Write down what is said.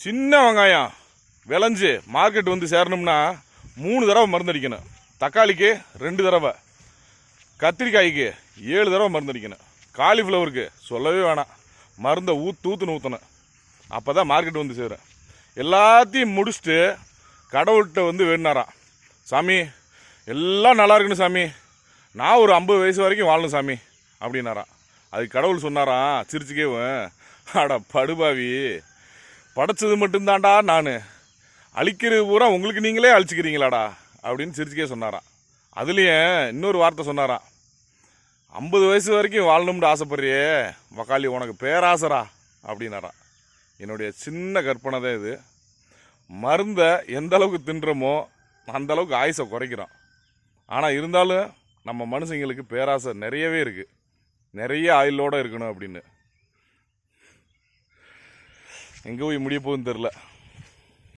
சின்ன வெங்காயம் விளைஞ்சு மார்க்கெட் வந்து சேரணும்னா 3 தடவை மருந்தடிக்கணும். தக்காளிக்கு 2 தடவை, கத்திரிக்காய்க்கு 7 தடவை மருந்தடிக்கணும். காலிஃப்ளவருக்கு சொல்லவே வேணாம், மருந்தை ஊற்றுன்னு ஊற்றணும். அப்போ தான் மார்க்கெட் வந்து சேரும். எல்லாத்தையும் முடிச்சுட்டு கடவுள்கிட்ட வந்து வேணுனாராம், சாமி எல்லாம் நல்லா இருக்குன்னு சாமி, நான் ஒரு 50 வயசு வரைக்கும் வாழணும் சாமி அப்படின்னாராம். அதுக்கு கடவுள் சொன்னாராம் சிரிச்சுக்கேவும், அட படுபாவி, படைச்சது மட்டும்தான்டா நான், அழிக்கிறது பூரா உங்களுக்கு நீங்களே அழிச்சிக்கிறீங்களாடா அப்படின்னு சிரிச்சுக்கே சொன்னாராம். அதுலேயும் இன்னொரு வார்த்தை சொன்னாராம், 50 வயசு வரைக்கும் வாழணும்னு ஆசைப்படுறியே வக்காளி, உனக்கு பேராசரா அப்படின்னாராம். என்னுடைய சின்ன கற்பனை தான் இது. மருந்தை எந்த அளவுக்கு தின்றமோ அந்த அளவுக்கு ஆயுசை குறைக்கிறோம். ஆனால் இருந்தாலும் நம்ம மனுஷங்களுக்கு பேராசை நிறையவே இருக்குது, நிறைய ஆயுளோடு இருக்கணும் அப்படின்னு. எங்கே போய் முடிய போகுதுன்னு தெரில.